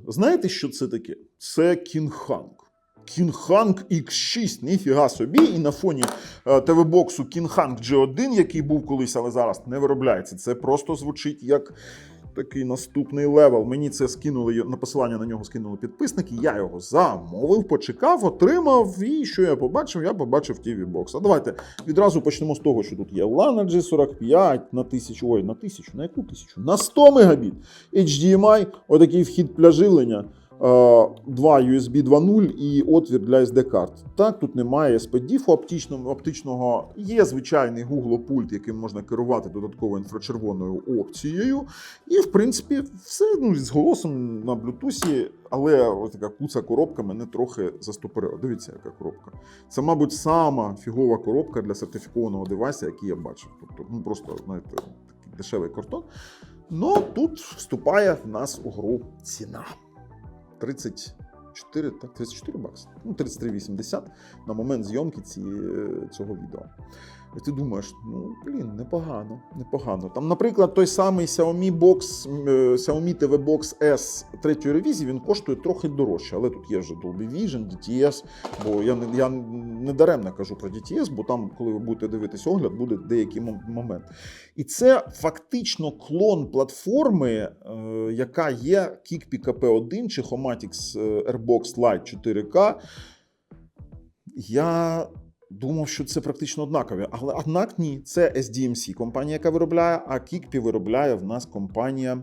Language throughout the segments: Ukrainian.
Знаєте, що це таке? Це King Hung. King Hung X6, ніфіга собі, і на фоні ТВ-боксу King Hung G1, який був колись, але зараз не виробляється. Це просто звучить як такий наступний левел. Мені це скинули, на посилання на нього скинули підписники, я його замовив, почекав, отримав, і що я побачив? Я побачив TV-бокс. А давайте відразу почнемо з того, що тут є LAN G45 на 1000, ой, на 1000, на яку 1000? На 100 мегабіт. HDMI, отакий вхід для живлення. 2 USB 2.0 і отвір для SD-карт. Так, тут немає SPDIF оптичного. Є звичайний Google пульт, яким можна керувати додатковою інфрачервоною опцією. І, в принципі, все з голосом на Bluetooth, але ось така куца коробка мене трохи застопорила. Дивіться, яка коробка. Це, мабуть, сама фігова коробка для сертифікованого девайса, який я бачив. Тобто, просто, знаєте, такий дешевий картон. Ну, тут вступає в нас у гру ціна. 34 бакси. 33,80 на момент зйомки цього відео. І ти думаєш, непогано. Там, наприклад, той самий Xiaomi TV Box S 3-ї ревізії, він коштує трохи дорожче, але тут є вже Dolby Vision, DTS, бо я не даремно кажу про DTS, бо там, коли ви будете дивитись огляд, буде деякий момент. І це фактично клон платформи, яка є Kikpi KP1 чи Homatics Airbox Lite 4K. Я думав, що це практично однакові, але однак ні. Це SDMC компанія, яка виробляє, а Kikpi виробляє в нас компанія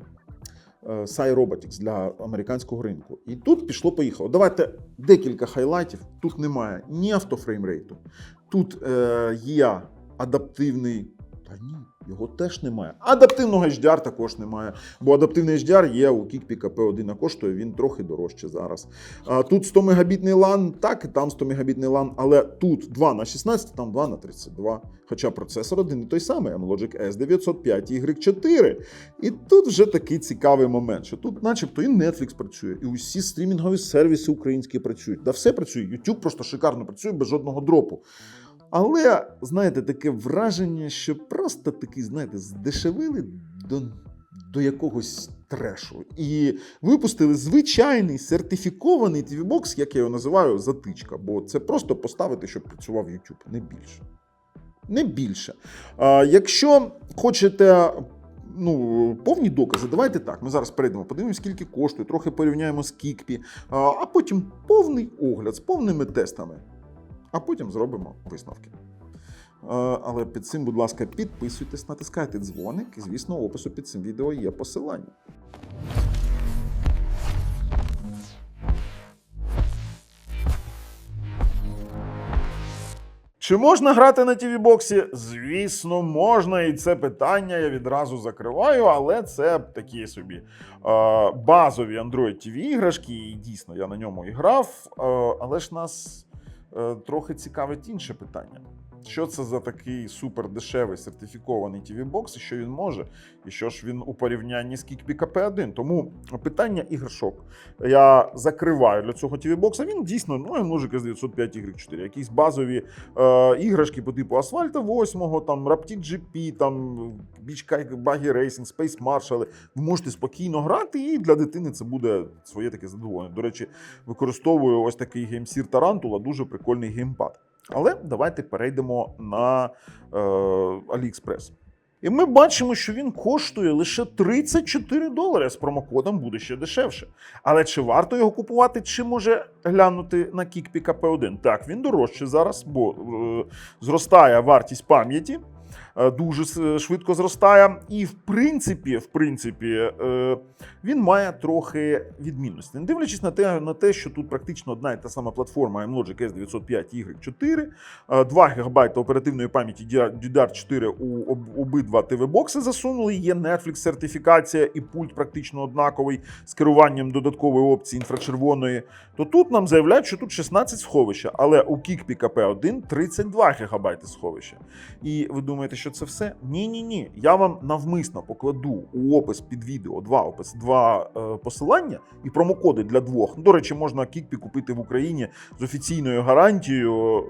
Sai Robotics для американського ринку. І тут пішло-поїхало. Давайте декілька хайлайтів. Тут немає ні автофреймрейту, тут є адаптивний... Та ні, його теж немає. Адаптивного HDR також немає, бо адаптивний HDR є у Kikpi KP1, а коштує він трохи дорожче зараз. Тут 100 мегабітний LAN, так, і там 100 мегабітний LAN, але тут 2 на 16, там 2 на 32. Хоча процесор один і той самий, Amlogic S905Y4. І тут вже такий цікавий момент, що тут начебто і Netflix працює, і усі стрімінгові сервіси українські працюють. Да все працює, YouTube просто шикарно працює без жодного дропу. Але, знаєте, таке враження, що просто такий, знаєте, здешевили до якогось трешу. І випустили звичайний сертифікований TV-бокс, як я його називаю, затичка. Бо це просто поставити, щоб працював YouTube, не більше. Не більше. Якщо хочете... повні докази, давайте так, ми зараз перейдемо, подивимося, скільки коштує, трохи порівняємо з Kikpi, а потім повний огляд з повними тестами. А потім зробимо висновки. Але під цим, будь ласка, підписуйтесь, натискайте дзвоник, і, звісно, в опису під цим відео є посилання. Чи можна грати на TV-боксі? Звісно, можна, і це питання я відразу закриваю, але це такі собі базові Android TV-іграшки, і дійсно я на ньому і грав, але ж нас... трохи цікавить інше питання. Що це за такий супердешевий сертифікований TV-бокс, і що він може, і що ж він у порівнянні з Kikpi KP1. Тому питання іграшок я закриваю для цього TV-бокса. Він дійсно, Amlogic S905Y4, якісь базові іграшки по типу Асфальта 8, там Rapid GP, там Beach Buggy Racing, Space Marshall. Ви можете спокійно грати, і для дитини це буде своє таке задоволення. До речі, використовую ось такий GameSear Tarantula, дуже прикольний геймпад. Але давайте перейдемо на AliExpress. І ми бачимо, що він коштує лише $34, з промокодом буде ще дешевше. Але чи варто його купувати, чи може глянути на Kikpi KP1? Так, він дорожче зараз, бо зростає вартість пам'яті. Дуже швидко зростає. І, в принципі, він має трохи відмінності. Не дивлячись на те, що тут практично одна і та сама платформа Amlogic S905Y4, 2 ГБ оперативної пам'яті DDR4 у обидва TV-бокси засунули, є Netflix-сертифікація і пульт практично однаковий з керуванням додаткової опції інфрачервоної, то тут нам заявляють, що тут 16 сховища, але у Kikpi KP1 32 ГБ сховища. І ви думаєте, що це все? Ні. Я вам навмисно покладу у опис під відео два посилання і промокоди для двох. До речі, можна Kikpi купити в Україні з офіційною гарантією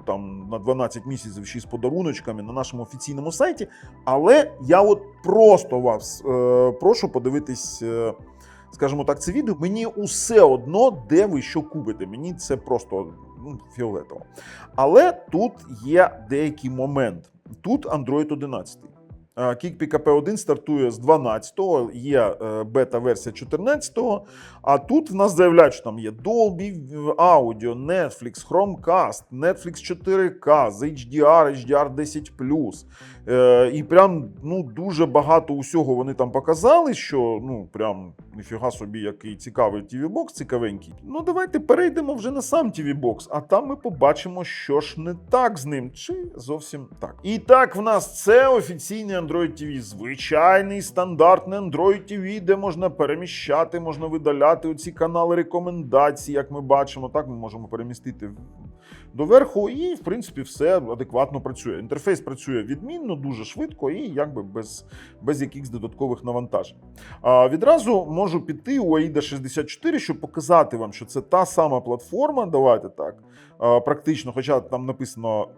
там на 12 місяців ще з подаруночками на нашому офіційному сайті. Але я от просто вас прошу подивитись скажімо так, це відео, мені усе одно, де ви що купите. Мені це просто фіолетово. Але тут є деякий момент. Тут Android 11. Geekpeak AP1 стартує з 12-го, є бета-версія 14-го, а тут в нас заявляють, що там є Dolby Audio, Netflix, Chromecast, Netflix 4K, з HDR, HDR10+. І прям, дуже багато усього вони там показали, що, прям, ніфіга собі, який цікавий TV-бокс, цікавенький. Давайте перейдемо вже на сам TV-бокс, а там ми побачимо, що ж не так з ним, чи зовсім так. І так, в нас це офіційний Android TV, звичайний стандартний Android TV, де можна переміщати, можна видаляти оці канали рекомендацій, як ми бачимо. Так, ми можемо перемістити доверху і, в принципі, все адекватно працює. Інтерфейс працює відмінно, дуже швидко і якби без якихось додаткових навантажень. Відразу можу піти у AIDA 64, щоб показати вам, що це та сама платформа, давайте так, практично, хоча там написано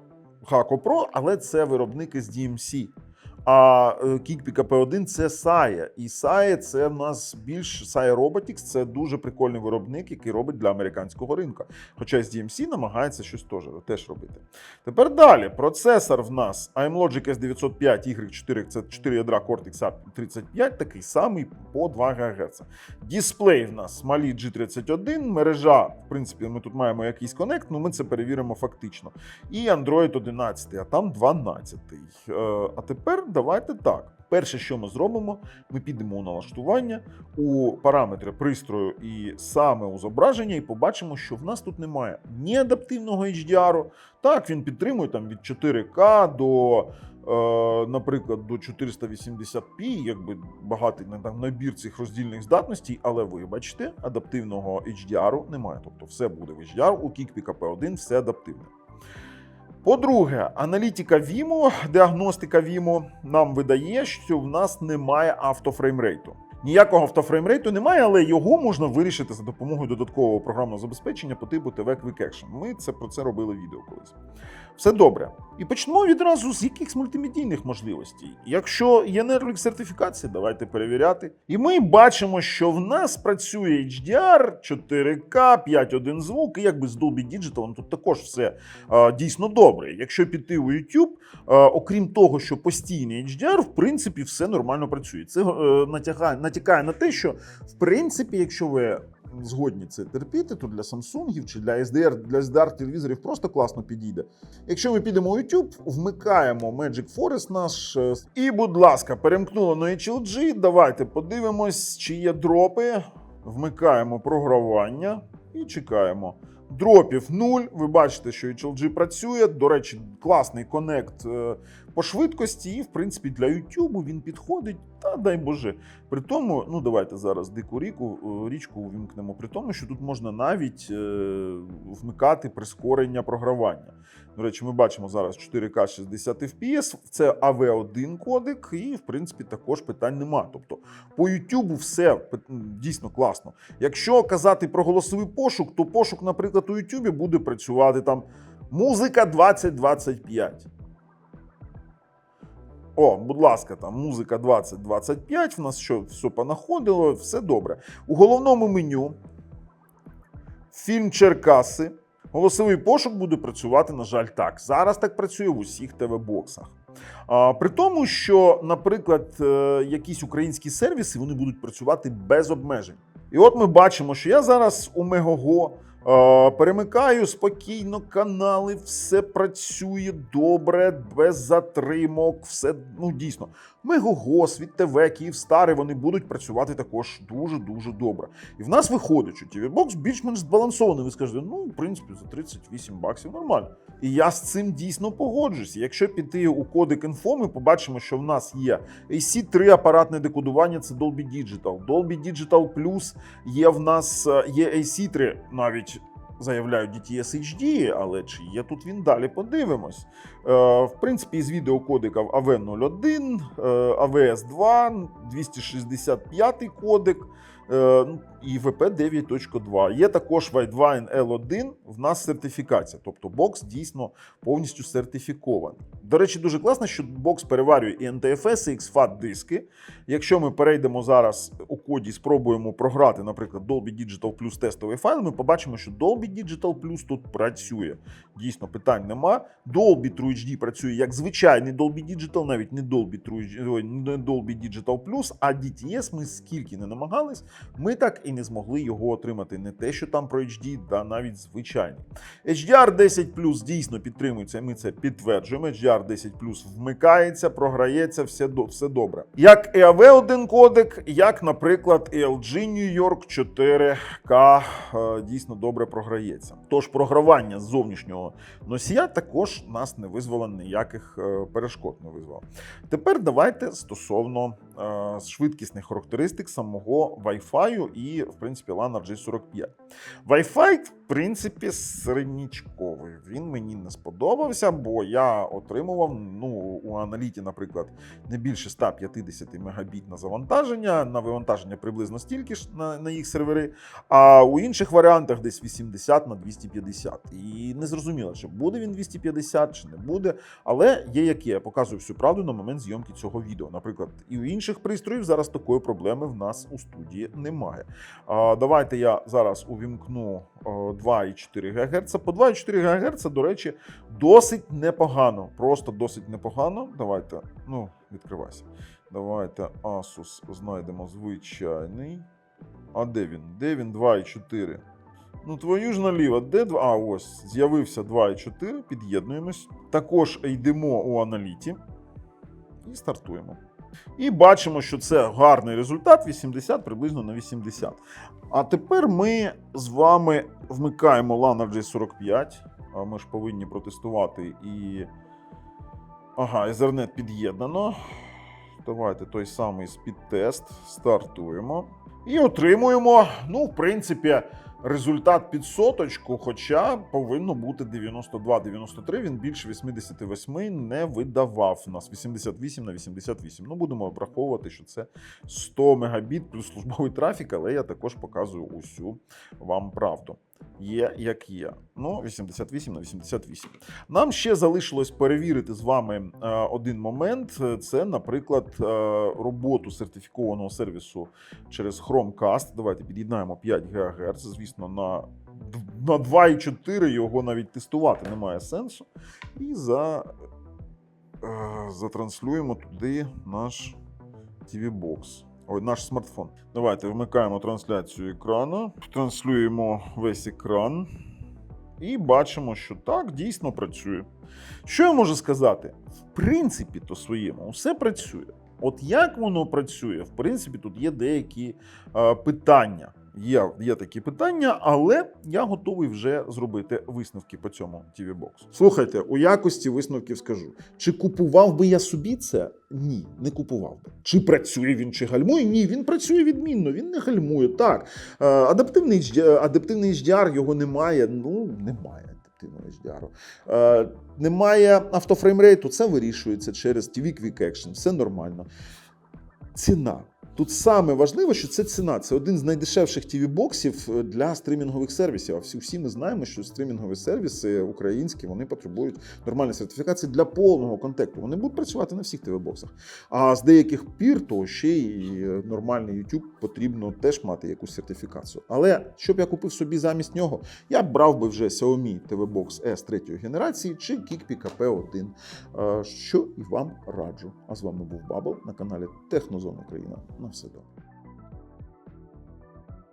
Haco Pro, але це виробники з DMC. А Geekpeak AP1 це SAE. І SAE це в нас більш SAE Robotics, це дуже прикольний виробник, який робить для американського ринку. Хоча з DMC намагається щось теж робити. Тепер далі. Процесор в нас AMLogic S905 Y4, це 4 ядра Cortex A35, такий самий по 2 ГГц. Дисплей в нас Mali G31, мережа, в принципі, ми тут маємо якийсь коннект, ми це перевіримо фактично. І Android 11, а там 12. А тепер давайте так. Перше, що ми зробимо, ми підемо у налаштування, у параметри пристрою і саме у зображення, і побачимо, що в нас тут немає ні адаптивного HDR. Так, він підтримує там від 4К до, наприклад, до 480p, якби багатий набір цих роздільних здатностей, але вибачте, адаптивного HDR немає. Тобто все буде в HDR, у Geekpeak AP1 все адаптивне. По-друге, аналітика Vimo, діагностика Vimo нам видає, що в нас немає автофреймрейту. Ніякого автофреймрейту немає, але його можна вирішити за допомогою додаткового програмного забезпечення по типу TV Quick Action. Ми про це робили відео колись. Все добре. І почнемо відразу з якихось мультимедійних можливостей. Якщо є Netflix сертифікація, давайте перевіряти. І ми бачимо, що в нас працює HDR, 4К, 5.1 звук, і якби з Dolby Digital тут також все дійсно добре. Якщо піти у YouTube, окрім того, що постійний HDR, в принципі, все нормально працює. Це натякає на те, що, в принципі, якщо ви згодні це терпіти, то для Samsung чи для SDR-телевізорів просто класно підійде. Якщо ми підемо у YouTube, вмикаємо Magic Forest наш і, будь ласка, перемкнуло на HLG, давайте подивимось, чи є дропи, вмикаємо програвання і чекаємо. Дропів 0, ви бачите, що HLG працює, до речі, класний коннект по швидкості і, в принципі, для YouTube він підходить, та дай Боже. При тому, давайте зараз дику річку увімкнемо, при тому, що тут можна навіть вмикати прискорення програвання. До речі, ми бачимо зараз 4К 60 FPS, це AV1 кодек і, в принципі, також питань нема. Тобто по YouTube все дійсно класно. Якщо казати про голосовий пошук, то пошук, наприклад, у YouTube буде працювати там музика 2025. О, будь ласка, там музика 2025, в нас все понаходило, все добре. У головному меню фільм Черкаси. Голосовий пошук буде працювати, на жаль, так. Зараз так працює в усіх ТВ-боксах. При тому, що, наприклад, якісь українські сервіси, вони будуть працювати без обмежень. І от ми бачимо, що я зараз у Megogo перемикаю спокійно канали, все працює добре, без затримок, все, дійсно. Megogo, Світ ТВ, Київстари, вони будуть працювати також дуже-дуже добре. І в нас виходить, що TV-бокс більш-менш збалансований. Ви скажете, в принципі, за 38 баксів нормально. І я з цим дійсно погоджуюсь. Якщо піти у кодек інфо, ми побачимо, що в нас є AC3 апаратне декодування, це Dolby Digital. Dolby Digital Plus є в нас, є AC3 навіть, заявляють DTS HD, але чи є тут він, далі подивимось. В принципі, із відеокодеків AV01, AVS2, 265 кодек, і VP 9.2. Є також Widevine L1, в нас сертифікація, тобто бокс дійсно повністю сертифікований. До речі, дуже класно, що бокс переварює і NTFS, і XFAT диски. Якщо ми перейдемо зараз у коді, спробуємо програти, наприклад, Dolby Digital Plus тестовий файл, ми побачимо, що Dolby Digital Plus тут працює. Дійсно, питань нема. Dolby True HD працює як звичайний Dolby Digital, навіть не Dolby Digital Plus, а DTS ми скільки не намагались, ми так і не змогли його отримати. Не те, що там про HD, да навіть звичайний. HDR 10 Plus дійсно підтримується, ми це підтверджуємо. HDR 10 Plus вмикається, програється, все добре. Як EAV1 кодек, як, наприклад, LG New York 4K дійсно добре програється. Тож програвання з зовнішнього носія також нас не визвало ніяких перешкод. Не визвало. Тепер давайте стосовно швидкісних характеристик самого Wi-Fi і, в принципі, LAN RJ45. Wi-Fi, в принципі, середнячковий. Він мені не сподобався, бо я отримував, у Аналіті, наприклад, не більше 150 мегабіт на завантаження, на вивантаження приблизно стільки ж на їх сервери, а у інших варіантах десь 80 на 250. І не зрозуміло, чи буде він 250, чи не буде, але є як є. Я показую всю правду на момент зйомки цього відео. Наприклад, і у інших пристроїв зараз такої проблеми в нас у студії немає. Давайте я зараз увімкну 2,4 ГГц. По 2,4 ГГц, до речі, досить непогано. Просто досить непогано. Давайте, відкривайся. Давайте Asus знайдемо звичайний. А де він? Де він 2,4? Твою ж наліво, де 2? Ось, з'явився 2,4, під'єднуємось. Також йдемо у Аналіті і стартуємо. І бачимо, що це гарний результат, 80 приблизно на 80. А тепер ми з вами вмикаємо LAN RJ45. Ми ж повинні протестувати і... Ethernet під'єднано. Давайте той самий спід-тест. Стартуємо. І отримуємо, в принципі, результат під соточку, хоча повинно бути 92-93, він більше 88 не видавав у нас, 88 на 88. Будемо враховувати, що це 100 мегабіт плюс службовий трафік, але я також показую усю вам правду. Є як є. 88 на 88. Нам ще залишилось перевірити з вами один момент. Це, наприклад, роботу сертифікованого сервісу через Chromecast. Давайте під'єднаємо 5 ГГц. Звісно, на 2,4 його навіть тестувати немає сенсу. І затранслюємо туди наш TV-бокс. Наш смартфон. Давайте вмикаємо трансляцію екрану, транслюємо весь екран і бачимо, що так, дійсно працює. Що я можу сказати? В принципі, то своєму все працює. От як воно працює, в принципі, тут є деякі питання. Є такі питання, але я готовий вже зробити висновки по цьому TV-боксу. Слухайте, у якості висновків скажу. Чи купував би я собі це? Ні, не купував би. Чи працює він, чи гальмує? Ні, він працює відмінно, він не гальмує. Так, адаптивний HDR, його немає, немає. HDR. Немає автофреймрейту, це вирішується через TV Quick Action, все нормально. Ціна. Тут саме важливо, що це ціна. Це один з найдешевших TV-боксів для стримінгових сервісів. А всі ми знаємо, що стримінгові сервіси українські, вони потребують нормальної сертифікації для повного контенту. Вони будуть працювати на всіх TV-боксах. А з деяких пір, то ще й нормальний YouTube потрібно теж мати якусь сертифікацію. Але, щоб я купив собі замість нього, я б брав би вже Xiaomi TV-Box S 3 генерації чи Geekpeak AP1, що і вам раджу. А з вами був Бабл на каналі Технозон Україна. На все добре.